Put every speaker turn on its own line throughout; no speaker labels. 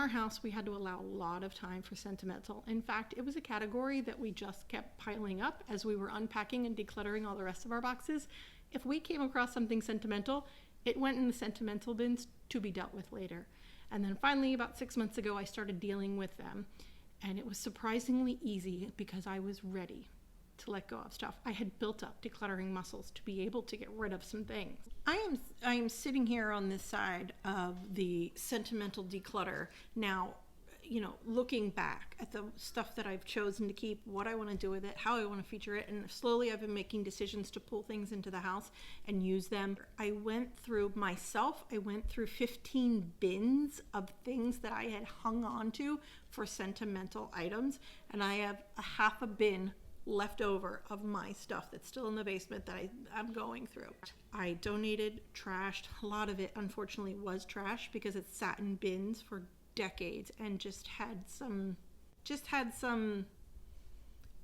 our house, we had to allow a lot of time for sentimental. In fact, it was a category that we just kept piling up as we were unpacking and decluttering all the rest of our boxes. If we came across something sentimental, it went in the sentimental bins to be dealt with later. And then finally, about 6 months ago, I started dealing with them. And it was surprisingly easy because I was ready to let go of stuff. I had built up decluttering muscles to be able to get rid of some things. I am sitting here on this side of the sentimental declutter now, looking back at the stuff that I've chosen to keep, what I want to do with it, how I want to feature it, and slowly I've been making decisions to pull things into the house and use them. I went through 15 bins of things that I had hung on to for sentimental items, and I have a half a bin left over of my stuff that's still in the basement that I'm going through. I donated, trashed. A lot of it unfortunately was trash because it sat in bins for decades and just had some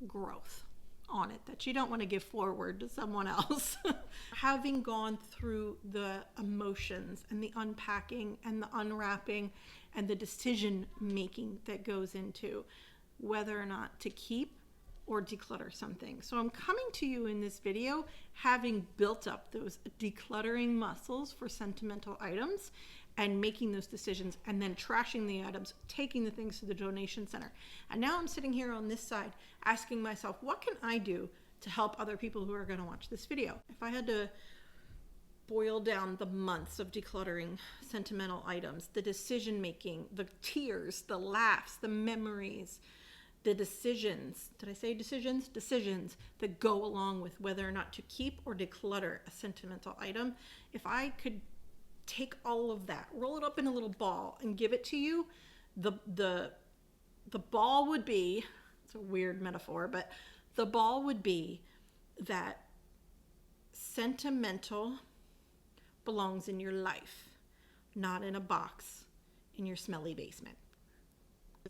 growth on it that you don't want to give forward to someone else. Having gone through the emotions and the unpacking and the unwrapping and the decision making that goes into whether or not to keep or declutter something. So I'm coming to you in this video having built up those decluttering muscles for sentimental items and making those decisions and then trashing the items, taking the things to the donation center. And now I'm sitting here on this side asking myself, what can I do to help other people who are going to watch this video? If I had to boil down the months of decluttering sentimental items, the decision making, the tears, the laughs, the memories, the decisions, did I say decisions? Decisions that go along with whether or not to keep or declutter a sentimental item. If I could take all of that, roll it up in a little ball and give it to you, the ball would be, it's a weird metaphor, but the ball would be that sentimental belongs in your life, not in a box in your smelly basement.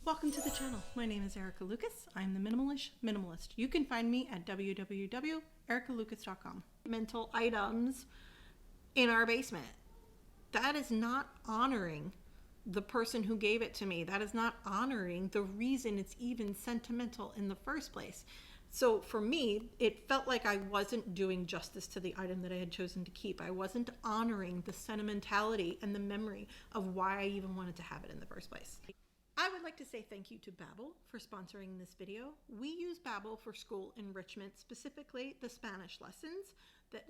Welcome to the channel. My name is Erica Lucas. I'm the Minimalist. You can find me at www.ericalucas.com. Mental items in our basement. That is not honoring the person who gave it to me. That is not honoring the reason it's even sentimental in the first place. So for me, it felt like I wasn't doing justice to the item that I had chosen to keep. I wasn't honoring the sentimentality and the memory of why I even wanted to have it in the first place. I would like to say thank you to Babbel for sponsoring this video. We use Babbel for school enrichment, specifically the Spanish lessons.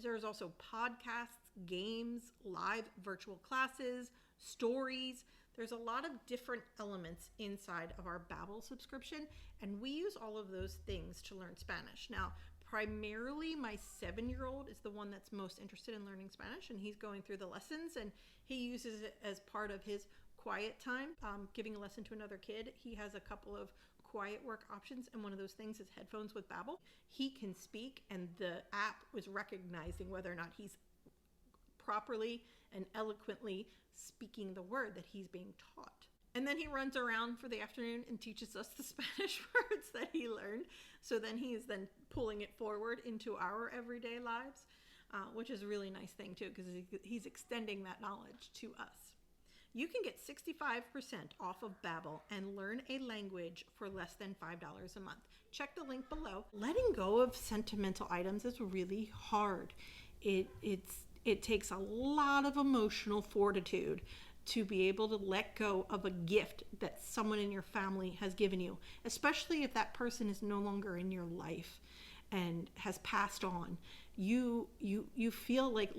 There's also podcasts, games, live virtual classes, stories. There's a lot of different elements inside of our Babbel subscription, and we use all of those things to learn Spanish. Now, primarily my 7-year-old is the one that's most interested in learning Spanish, and he's going through the lessons, and he uses it as part of his quiet time, giving a lesson to another kid. He has a couple of quiet work options, and one of those things is headphones with Babbel. He can speak, and the app was recognizing whether or not he's properly and eloquently speaking the word that he's being taught. And then he runs around for the afternoon and teaches us the Spanish words that he learned. So then he is then pulling it forward into our everyday lives, which is a really nice thing too, because he's extending that knowledge to us. You can get 65% off of Babbel and learn a language for less than $5 a month. Check the link below. Letting go of sentimental items is really hard. It takes a lot of emotional fortitude to be able to let go of a gift that someone in your family has given you, especially if that person is no longer in your life and has passed on. You feel like,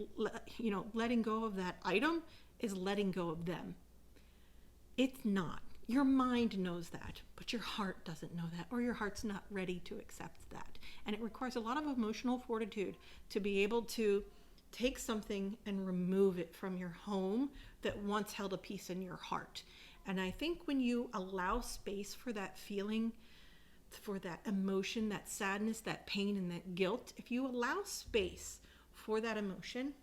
letting go of that item is letting go of them. It's not. Your mind knows that, but your heart doesn't know that, or your heart's not ready to accept that. And it requires a lot of emotional fortitude to be able to take something and remove it from your home that once held a piece in your heart. And I think when you allow space for that feeling, for that emotion, that sadness, that pain, and that guilt, if you allow space for that emotion,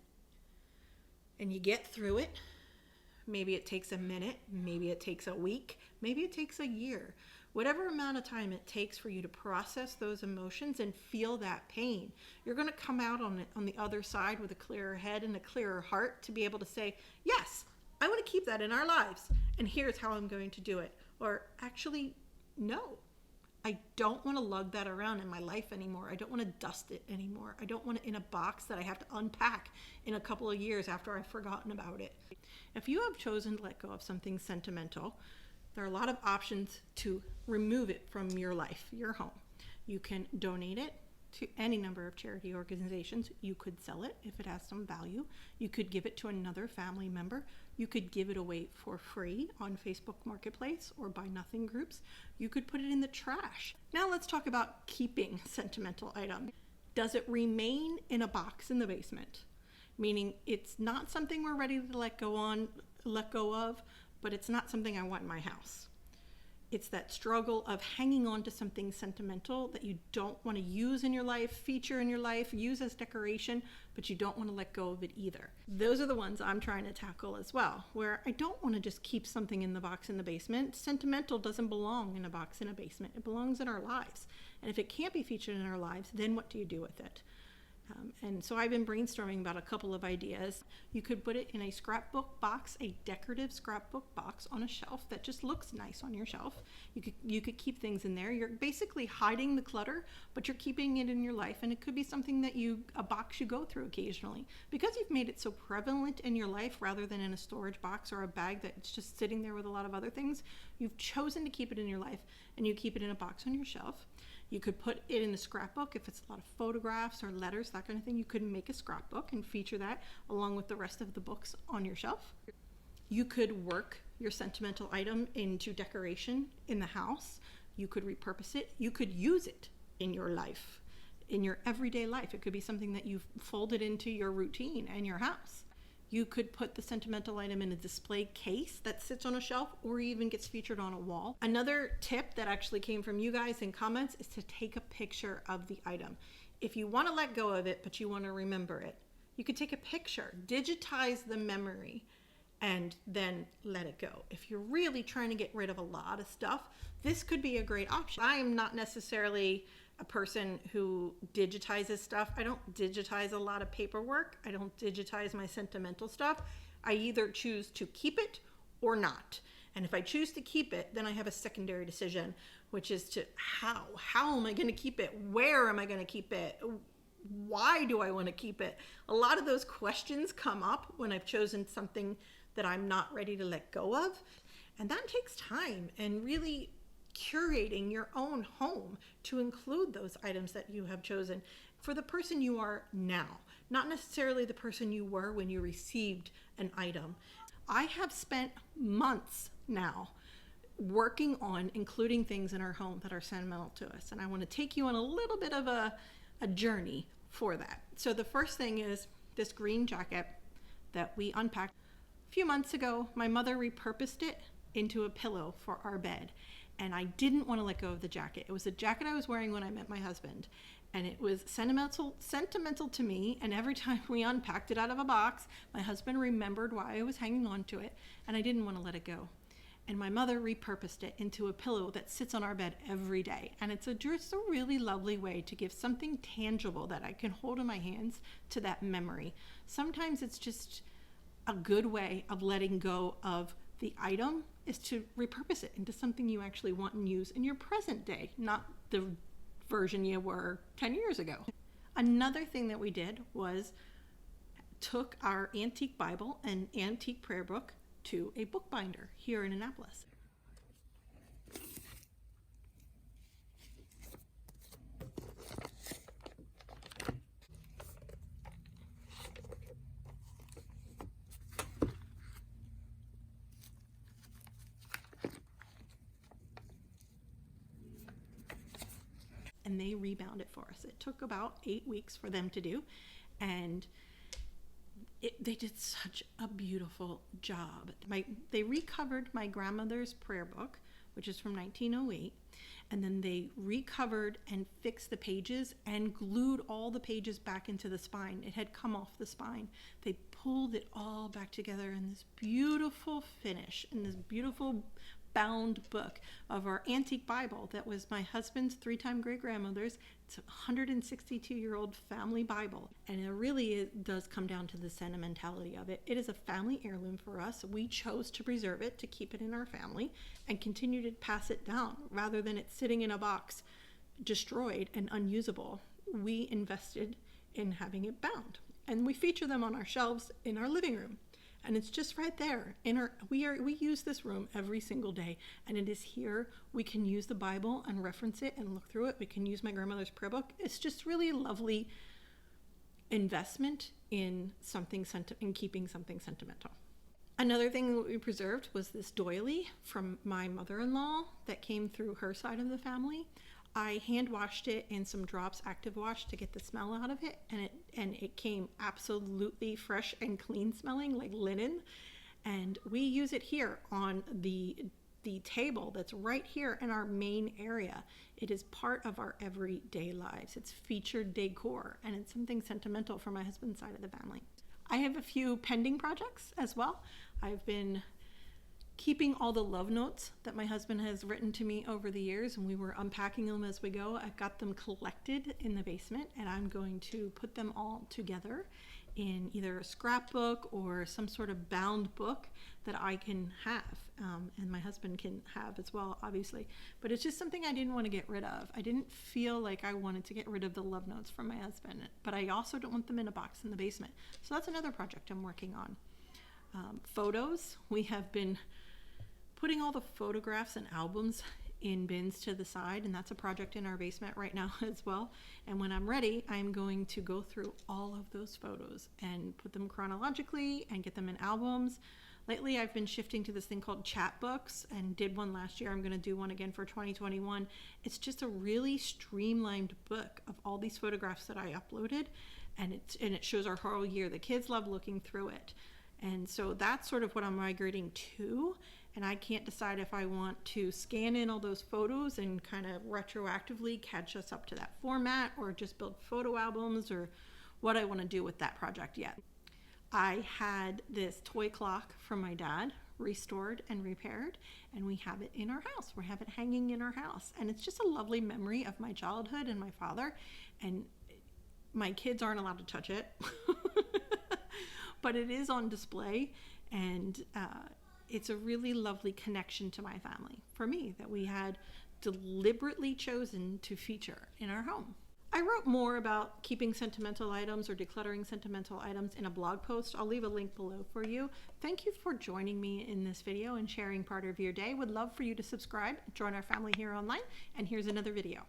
and you get through it, maybe it takes a minute, maybe it takes a week, maybe it takes a year, whatever amount of time it takes for you to process those emotions and feel that pain, you're going to come out on the other side with a clearer head and a clearer heart to be able to say, yes, I want to keep that in our lives. and here's how I'm going to do it. Or actually, no, I don't want to lug that around in my life anymore. I don't want to dust it anymore. I don't want it in a box that I have to unpack in a couple of years after I've forgotten about it. If you have chosen to let go of something sentimental, there are a lot of options to remove it from your life, your home. You can donate it to any number of charity organizations. You could sell it if it has some value. You could give it to another family member. You could give it away for free on Facebook Marketplace or Buy Nothing groups. You could put it in the trash. Now let's talk about keeping sentimental items. Does it remain in a box in the basement? Meaning it's not something we're ready to let go of, but it's not something I want in my house. It's that struggle of hanging on to something sentimental that you don't want to use in your life, feature in your life, use as decoration, but you don't want to let go of it either. Those are the ones I'm trying to tackle as well, where I don't want to just keep something in the box in the basement. Sentimental doesn't belong in a box in a basement. It belongs in our lives. And if it can't be featured in our lives, then what do you do with it? And so I've been brainstorming about a couple of ideas. You could put it in a scrapbook box, a decorative scrapbook box on a shelf that just looks nice on your shelf. You could keep things in there. You're basically hiding the clutter, but you're keeping it in your life. And it could be something that a box you go through occasionally. Because you've made it so prevalent in your life rather than in a storage box or a bag that's just sitting there with a lot of other things, you've chosen to keep it in your life and you keep it in a box on your shelf. You could put it in a scrapbook if it's a lot of photographs or letters, that kind of thing. You could make a scrapbook and feature that along with the rest of the books on your shelf. You could work your sentimental item into decoration in the house. You could repurpose it. You could use it in your life, in your everyday life. It could be something that you've folded into your routine and your house. You could put the sentimental item in a display case that sits on a shelf or even gets featured on a wall. Another tip that actually came from you guys in comments is to take a picture of the item. If you want to let go of it, but you want to remember it, you could take a picture, digitize the memory, and then let it go. If you're really trying to get rid of a lot of stuff, this could be a great option. I am not necessarily a person who digitizes stuff. I don't digitize a lot of paperwork. I don't digitize my sentimental stuff. I either choose to keep it or not. And if I choose to keep it, then I have a secondary decision, which is to how am I going to keep it? Where am I going to keep it? Why do I want to keep it? A lot of those questions come up when I've chosen something that I'm not ready to let go of. And that takes time and really curating your own home to include those items that you have chosen for the person you are now, not necessarily the person you were when you received an item. I have spent months now working on including things in our home that are sentimental to us, and I want to take you on a little bit of a journey for that. So the first thing is this green jacket that we unpacked a few months ago. My mother repurposed it into a pillow for our bed. And I didn't want to let go of the jacket. It was a jacket I was wearing when I met my husband. And it was sentimental to me. And every time we unpacked it out of a box, my husband remembered why I was hanging on to it. And I didn't want to let it go. And my mother repurposed it into a pillow that sits on our bed every day. And it's just a really lovely way to give something tangible that I can hold in my hands to that memory. Sometimes it's just a good way of letting go of the item is to repurpose it into something you actually want and use in your present day, not the version you were 10 years ago. Another thing that we did was took our antique Bible and antique prayer book to a bookbinder here in Annapolis. And they rebound it for us. It took about 8 weeks for them to do, and they did such a beautiful job. They recovered my grandmother's prayer book, which is from 1908, and then they recovered and fixed the pages and glued all the pages back into the spine. It had come off the spine. They pulled it all back together in this beautiful finish, in this beautiful bound book of our antique Bible that was my husband's 3-time great-grandmother's. It's a 162-year-old family Bible, and it does come down to the sentimentality of it. It is a family heirloom for us. We chose to preserve it, to keep it in our family, and continue to pass it down rather than it sitting in a box destroyed and unusable. We invested in having it bound, and we feature them on our shelves in our living room. And it's just right there we use this room every single day, and it is here. We can use the Bible and reference it and look through it. We can use my grandmother's prayer book. It's just really a lovely investment in keeping something sentimental. Another thing that we preserved was this doily from my mother-in-law that came through her side of the family. I hand washed it in some drops active wash to get the smell out of it, and it came absolutely fresh and clean smelling, like linen. And we use it here on the table that's right here in our main area. It is part of our everyday lives. It's featured decor, and it's something sentimental for my husband's side of the family. I have a few pending projects as well. I've been keeping all the love notes that my husband has written to me over the years, and we were unpacking them as we go. I've got them collected in the basement, and I'm going to put them all together in either a scrapbook or some sort of bound book that I can have, and my husband can have as well, obviously. But it's just something I didn't want to get rid of. I didn't feel like I wanted to get rid of the love notes from my husband, but I also don't want them in a box in the basement. So that's another project I'm working on. Photos. We have been putting all the photographs and albums in bins to the side, and that's a project in our basement right now as well. And when I'm ready, I'm going to go through all of those photos and put them chronologically and get them in albums. Lately, I've been shifting to this thing called chapbooks, and did one last year. I'm going to do one again for 2021. It's just a really streamlined book of all these photographs that I uploaded, and it shows our whole year. The kids love looking through it. And so that's sort of what I'm migrating to. And I can't decide if I want to scan in all those photos and kind of retroactively catch us up to that format, or just build photo albums, or what I want to do with that project yet. I had this toy clock from my dad restored and repaired, and we have it in our house. We have it hanging in our house, and it's just a lovely memory of my childhood and my father. And my kids aren't allowed to touch it, but it is on display, and it's a really lovely connection to my family, for me, that we had deliberately chosen to feature in our home. I wrote more about keeping sentimental items or decluttering sentimental items in a blog post. I'll leave a link below for you. Thank you for joining me in this video and sharing part of your day. Would love for you to subscribe, join our family here online, and here's another video.